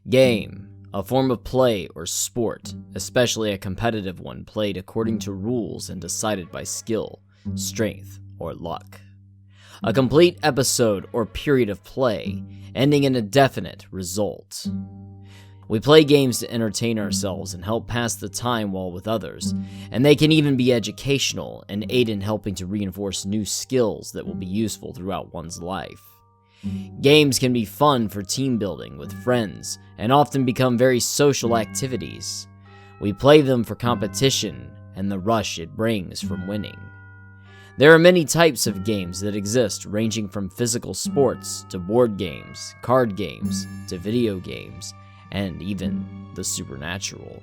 Game, a form of play or sport, especially a competitive one played according to rules and decided by skill, strength, or luck. A complete episode or period of play, ending in a definite result. We play games to entertain ourselves and help pass the time while with others, and they can even be educational and aid in helping to reinforce new skills that will be useful throughout one's life. Games can be fun for team building with friends and often become very social activities. We play them for competition and the rush it brings from winning. There are many types of games that exist, ranging from physical sports to board games, card games, to video games, and even the supernatural.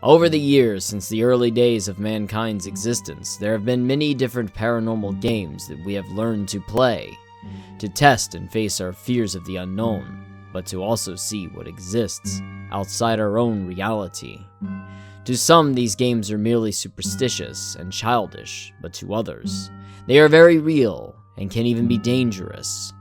Over the years, since the early days of mankind's existence, there have been many different paranormal games that we have learned to play, to test and face our fears of the unknown, but to also see what exists outside our own reality. To some, these games are merely superstitious and childish, but to others, they are very real and can even be dangerous.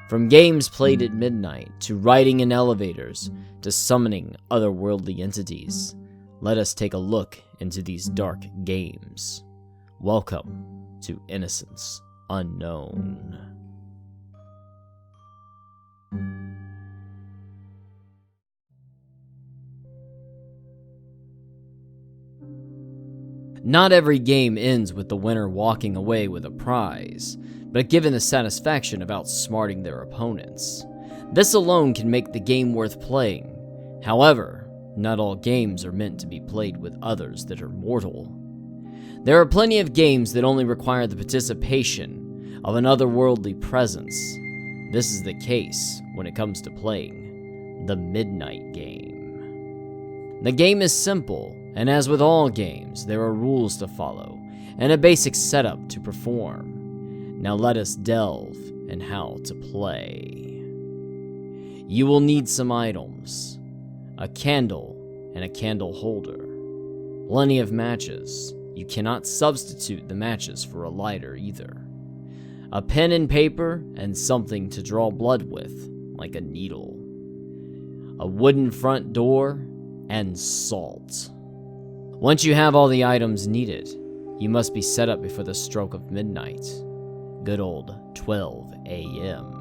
From games played at midnight, to riding in elevators, to summoning otherworldly entities, let us take a look into these dark games. Welcome to Innocence Unknown. Not every game ends with the winner walking away with a prize, but given the satisfaction of outsmarting their opponents. This alone can make the game worth playing. However, not all games are meant to be played with others that are mortal. There are plenty of games that only require the participation of an otherworldly presence. This is the case when it comes to playing the Midnight Game. The game is simple, and as with all games, there are rules to follow and a basic setup to perform. Now let us delve in how to play. You will need some items: a candle and a candle holder, plenty of matches. You cannot substitute the matches for a lighter either. A pen and paper and something to draw blood with, like a needle. A wooden front door and salt. Once you have all the items needed, you must be set up before the stroke of midnight. Good old 12 a.m.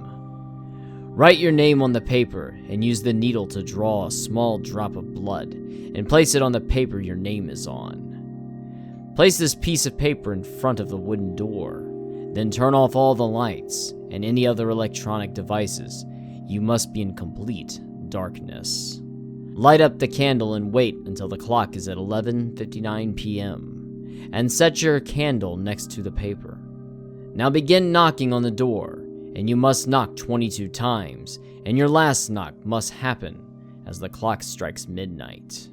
Write your name on the paper and use the needle to draw a small drop of blood and place it on the paper your name is on. Place this piece of paper in front of the wooden door, then turn off all the lights and any other electronic devices. You must be in complete darkness. Light up the candle and wait until the clock is at 11:59 p.m. and set your candle next to the paper. Now begin knocking on the door, and you must knock 22 times, and your last knock must happen as the clock strikes midnight.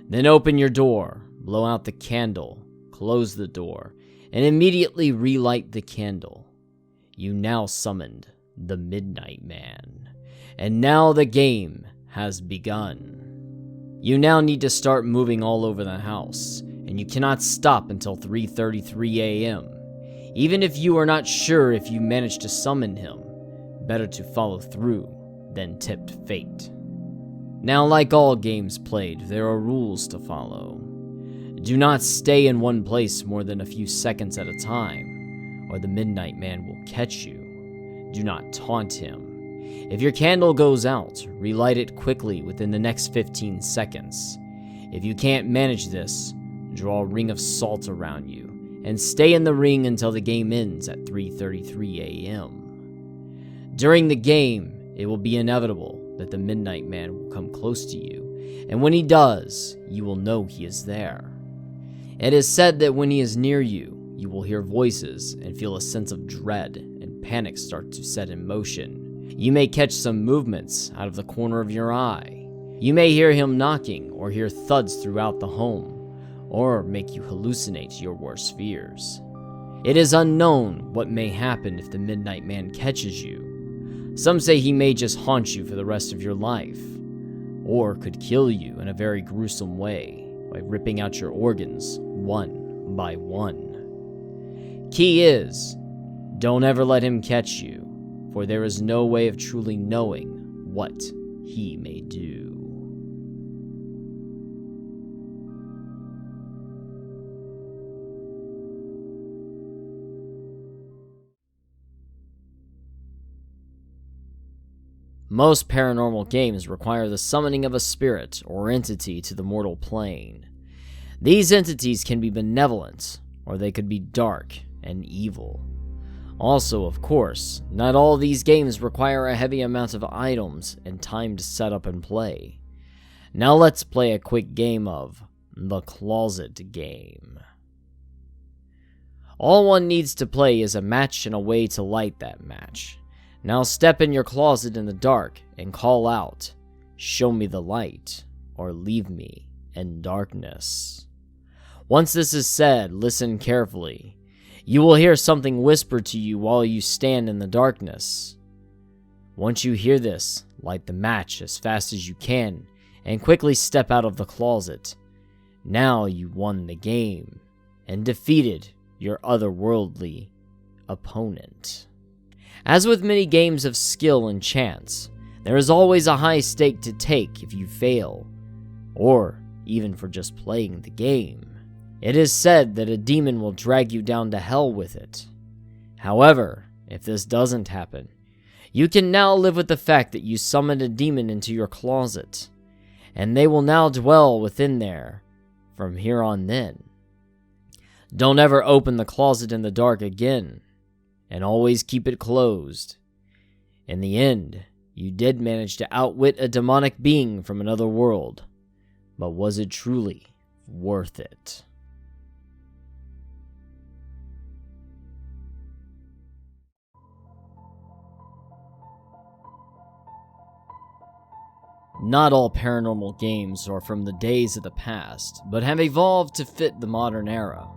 Then open your door, blow out the candle, close the door, and immediately relight the candle. You now summoned the Midnight Man, and now the game has begun. You now need to start moving all over the house, and you cannot stop until 3:33 a.m. Even if you are not sure if you managed to summon him, better to follow through than tempt fate. Now, like all games played, there are rules to follow. Do not stay in one place more than a few seconds at a time, or the Midnight Man will catch you. Do not taunt him. If your candle goes out, relight it quickly within the next 15 seconds. If you can't manage this, draw a ring of salt around you and stay in the ring until the game ends at 3:33 a.m. During the game, it will be inevitable that the Midnight Man will come close to you, and when he does, you will know he is there. It is said that when he is near you, you will hear voices and feel a sense of dread and panic start to set in motion. You may catch some movements out of the corner of your eye. You may hear him knocking or hear thuds throughout the home, or make you hallucinate your worst fears. It is unknown what may happen if the Midnight Man catches you. Some say he may just haunt you for the rest of your life, or could kill you in a very gruesome way by ripping out your organs one by one. Key is, don't ever let him catch you, for there is no way of truly knowing what he may do. Most paranormal games require the summoning of a spirit or entity to the mortal plane. These entities can be benevolent, or they could be dark and evil. Also, of course, not all these games require a heavy amount of items and time to set up and play. Now let's play a quick game of the Closet Game. All one needs to play is a match and a way to light that match. Now step in your closet in the dark and call out, "Show me the light," or "Leave me in darkness." Once this is said, listen carefully. You will hear something whisper to you while you stand in the darkness. Once you hear this, light the match as fast as you can and quickly step out of the closet. Now you won the game and defeated your otherworldly opponent. As with many games of skill and chance, there is always a high stake to take if you fail, or even for just playing the game. It is said that a demon will drag you down to hell with it. However, if this doesn't happen, you can now live with the fact that you summoned a demon into your closet, and they will now dwell within there from here on then. Don't ever open the closet in the dark again, and always keep it closed. In the end, you did manage to outwit a demonic being from another world, but was it truly worth it? Not all paranormal games are from the days of the past, but have evolved to fit the modern era.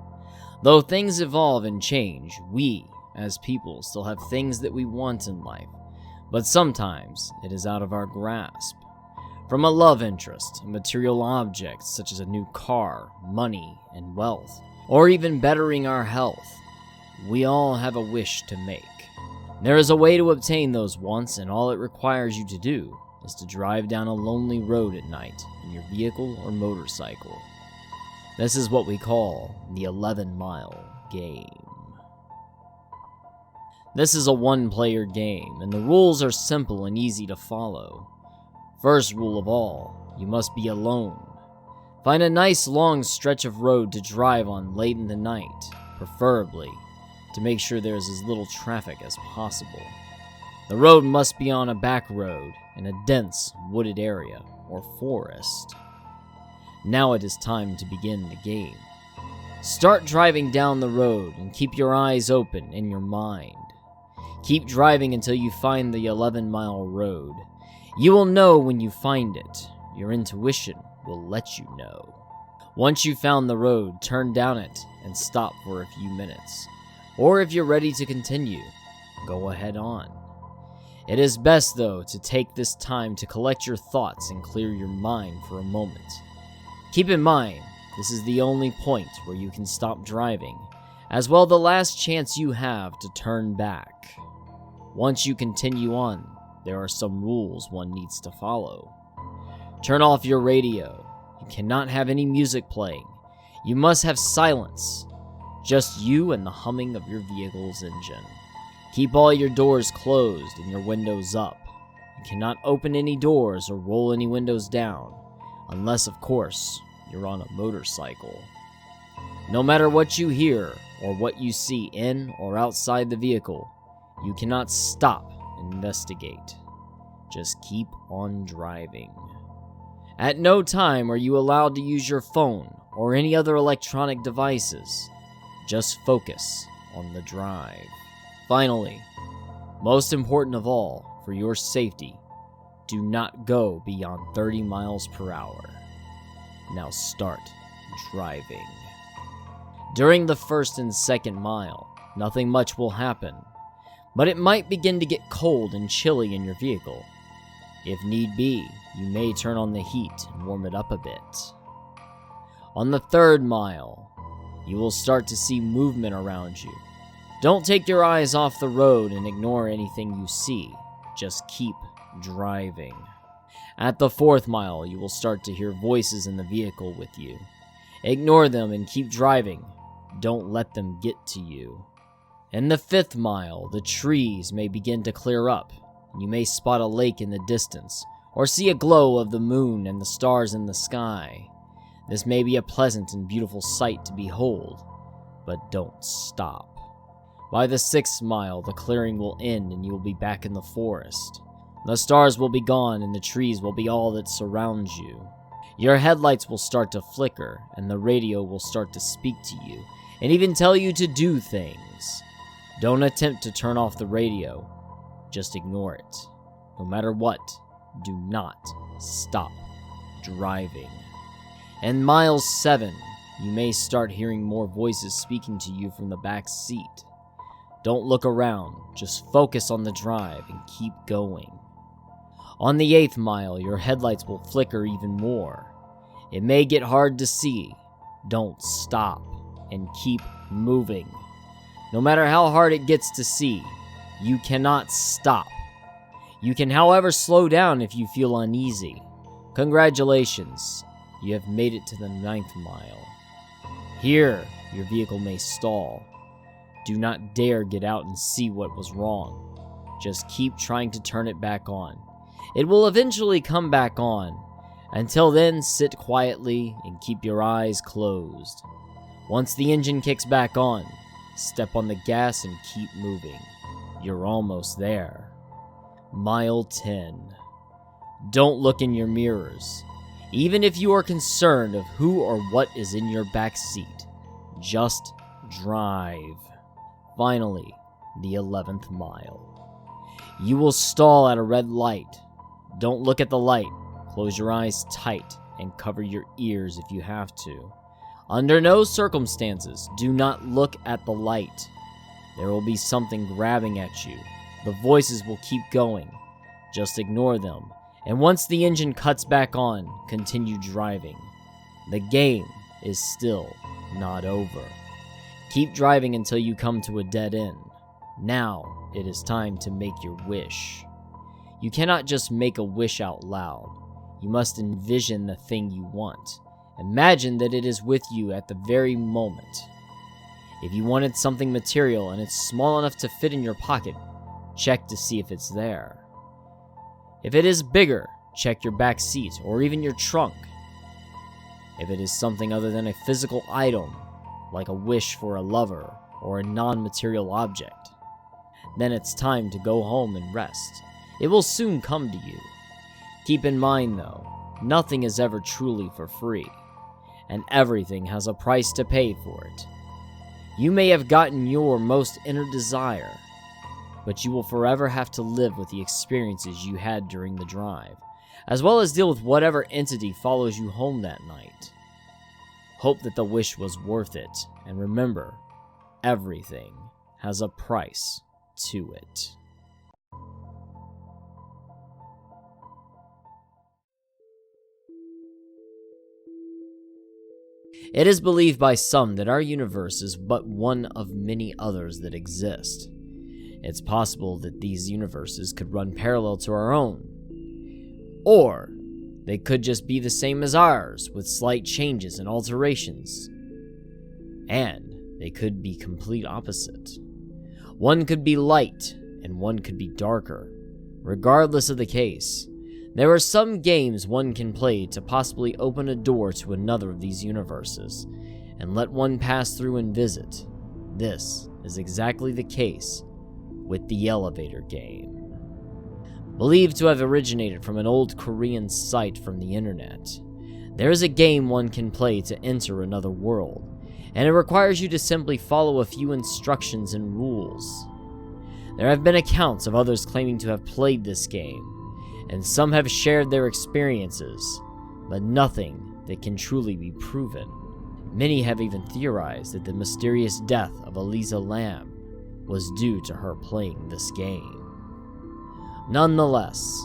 Though things evolve and change, we, as people, still have things that we want in life, but sometimes it is out of our grasp. From a love interest, material objects such as a new car, money, and wealth, or even bettering our health, we all have a wish to make. There is a way to obtain those wants, and all it requires you to do is to drive down a lonely road at night in your vehicle or motorcycle. This is what we call the 11-mile game. This is a one-player game, and the rules are simple and easy to follow. First rule of all, you must be alone. Find a nice long stretch of road to drive on late in the night, preferably, to make sure there is as little traffic as possible. The road must be on a back road in a dense, wooded area or forest. Now it is time to begin the game. Start driving down the road and keep your eyes open in your mind. Keep driving until you find the 11-mile road. You will know when you find it. Your intuition will let you know. Once you've found the road, turn down it and stop for a few minutes. Or if you're ready to continue, go ahead on. It is best, though, to take this time to collect your thoughts and clear your mind for a moment. Keep in mind, this is the only point where you can stop driving, as well the last chance you have to turn back. Once you continue on, there are some rules one needs to follow. Turn off your radio. You cannot have any music playing. You must have silence. Just you and the humming of your vehicle's engine. Keep all your doors closed and your windows up. You cannot open any doors or roll any windows down, unless, of course, you're on a motorcycle. No matter what you hear or what you see in or outside the vehicle, you cannot stop and investigate. Just keep on driving. At no time are you allowed to use your phone or any other electronic devices. Just focus on the drive. Finally, most important of all, for your safety, do not go beyond 30 miles per hour. Now start driving. During the first and second mile, nothing much will happen, but it might begin to get cold and chilly in your vehicle. If need be, you may turn on the heat and warm it up a bit. On the 3rd mile, you will start to see movement around you. Don't take your eyes off the road and ignore anything you see. Just keep driving. At the 4th mile, you will start to hear voices in the vehicle with you. Ignore them and keep driving. Don't let them get to you. In the 5th mile, the trees may begin to clear up. You may spot a lake in the distance, or see a glow of the moon and the stars in the sky. This may be a pleasant and beautiful sight to behold, but don't stop. By the 6th mile, the clearing will end and you will be back in the forest. The stars will be gone and the trees will be all that surrounds you. Your headlights will start to flicker and the radio will start to speak to you and even tell you to do things. Don't attempt to turn off the radio. Just ignore it. No matter what, do not stop driving. In mile 7, you may start hearing more voices speaking to you from the back seat. Don't look around, just focus on the drive and keep going. On the 8th mile, your headlights will flicker even more. It may get hard to see. Don't stop and keep moving. No matter how hard it gets to see, you cannot stop. You can, however, slow down if you feel uneasy. Congratulations, you have made it to the 9th mile. Here, your vehicle may stall. Do not dare get out and see what was wrong. Just keep trying to turn it back on. It will eventually come back on. Until then, sit quietly and keep your eyes closed. Once the engine kicks back on, step on the gas and keep moving. You're almost there. Mile 10. Don't look in your mirrors. Even if you are concerned of who or what is in your back seat, just drive. Finally, the 11th mile. You will stall at a red light. Don't look at the light. Close your eyes tight and cover your ears if you have to. Under no circumstances, do not look at the light. There will be something grabbing at you. The voices will keep going. Just ignore them. And once the engine cuts back on, continue driving. The game is still not over. Keep driving until you come to a dead end. Now it is time to make your wish. You cannot just make a wish out loud. You must envision the thing you want. Imagine that it is with you at the very moment. If you wanted something material and it's small enough to fit in your pocket, check to see if it's there. If it is bigger, check your back seat or even your trunk. If it is something other than a physical item, like a wish for a lover or a non-material object, then it's time to go home and rest. It will soon come to you. Keep in mind though, nothing is ever truly for free, and everything has a price to pay for it. You may have gotten your most inner desire, but you will forever have to live with the experiences you had during the drive, as well as deal with whatever entity follows you home that night. Hope that the wish was worth it, and remember, everything has a price to it. It is believed by some that our universe is but one of many others that exist. It's possible that these universes could run parallel to our own, or they could just be the same as ours with slight changes and alterations, and they could be complete opposite. One could be light and one could be darker. Regardless of the case, there are some games one can play to possibly open a door to another of these universes and let one pass through and visit. This is exactly the case with the elevator game. Believed to have originated from an old Korean site from the internet, there is a game one can play to enter another world, and it requires you to simply follow a few instructions and rules. There have been accounts of others claiming to have played this game, and some have shared their experiences, but nothing that can truly be proven. Many have even theorized that the mysterious death of Eliza Lamb was due to her playing this game. Nonetheless,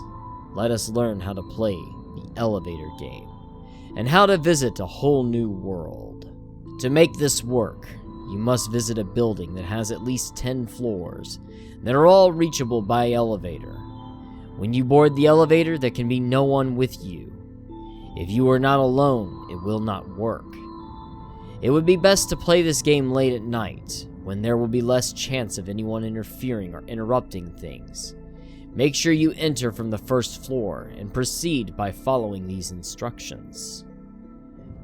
let us learn how to play the elevator game, and how to visit a whole new world. To make this work, you must visit a building that has at least 10 floors that are all reachable by elevator. When you board the elevator, there can be no one with you. If you are not alone, it will not work. It would be best to play this game late at night, when there will be less chance of anyone interfering or interrupting things. Make sure you enter from the first floor and proceed by following these instructions.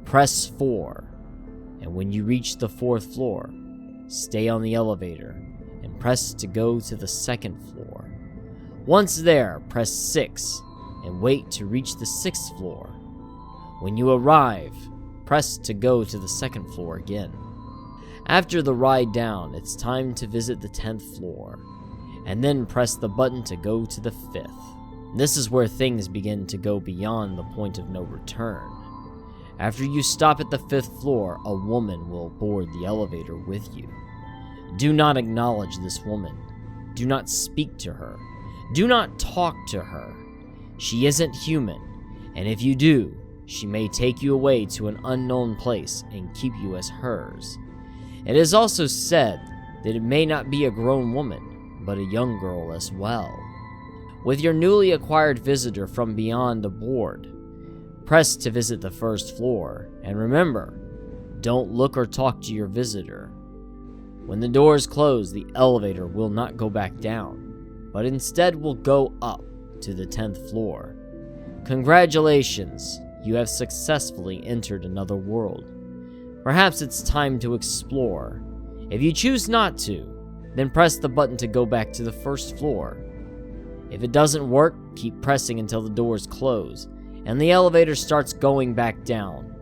Press 4, and when you reach the 4th floor, stay on the elevator and press to go to the 2nd floor. Once there, press 6 and wait to reach the 6th floor. When you arrive, press to go to the 2nd floor again. After the ride down, it's time to visit the 10th floor, and then press the button to go to the 5th. This is where things begin to go beyond the point of no return. After you stop at the 5th floor, a woman will board the elevator with you. Do not acknowledge this woman. Do not speak to her. Do not talk to her. She isn't human, and if you do, she may take you away to an unknown place and keep you as hers. It is also said that it may not be a grown woman, but a young girl as well. With your newly acquired visitor from beyond aboard, press to visit the 1st floor, and remember, don't look or talk to your visitor. When the doors close, the elevator will not go back down, but instead will go up to the 10th floor. Congratulations, you have successfully entered another world. Perhaps it's time to explore. If you choose not to, then press the button to go back to the 1st floor. If it doesn't work, keep pressing until the doors close, and the elevator starts going back down.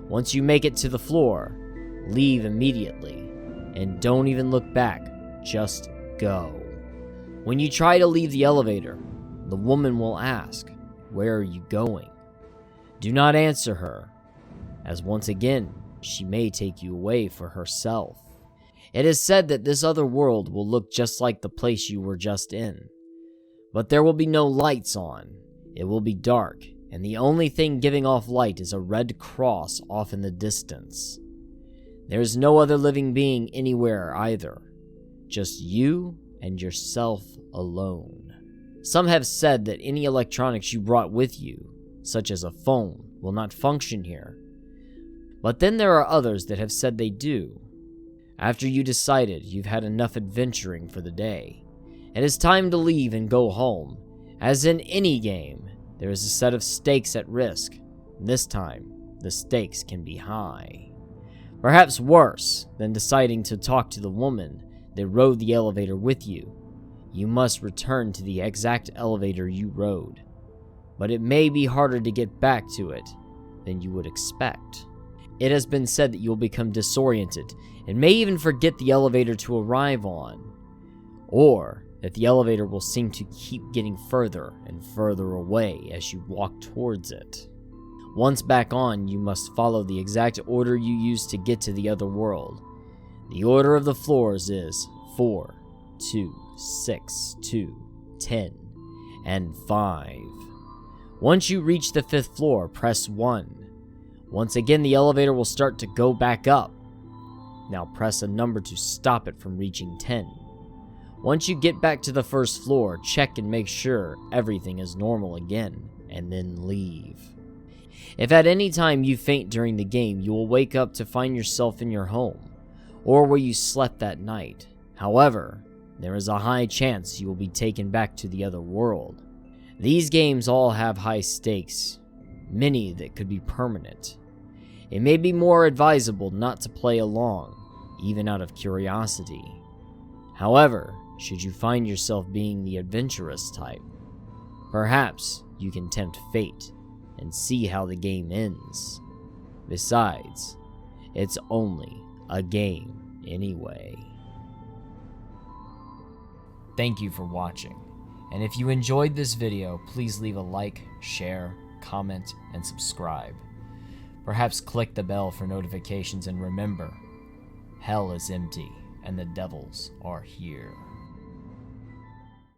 Once you make it to the floor, leave immediately, and don't even look back, just go. When you try to leave the elevator, the woman will ask, "Where are you going?" Do not answer her, as once again, she may take you away for herself. It is said that this other world will look just like the place you were just in, but there will be no lights on. It will be dark, and the only thing giving off light is a red cross off in the distance. There is no other living being anywhere either, just you and yourself alone. Some have said that any electronics you brought with you, such as a phone, will not function here. But then there are others that have said they do. After you decided you've had enough adventuring for the day, it is time to leave and go home. As in any game, there is a set of stakes at risk. This time, the stakes can be high. Perhaps worse than deciding to talk to the woman that rode the elevator with you. You must return to the exact elevator you rode, but it may be harder to get back to it than you would expect. It has been said that you will become disoriented and may even forget the elevator to arrive on, or that the elevator will seem to keep getting further and further away as you walk towards it. Once back on, you must follow the exact order you used to get to the other world. The order of the floors is 4, 2, 6, 2, 10, and 5. Once you reach the 5th floor, press 1. Once again, the elevator will start to go back up. Now press a number to stop it from reaching 10. Once you get back to the 1st floor, check and make sure everything is normal again, and then leave. If at any time you faint during the game, you will wake up to find yourself in your home, or where you slept that night. However, there is a high chance you will be taken back to the other world. These games all have high stakes, many that could be permanent. It may be more advisable not to play along, even out of curiosity. However, should you find yourself being the adventurous type, perhaps you can tempt fate and see how the game ends. Besides, it's only a game anyway. Thank you for watching, and if you enjoyed this video, please leave a like, share, comment, and subscribe. Perhaps click the bell for notifications, and remember, hell is empty and the devils are here.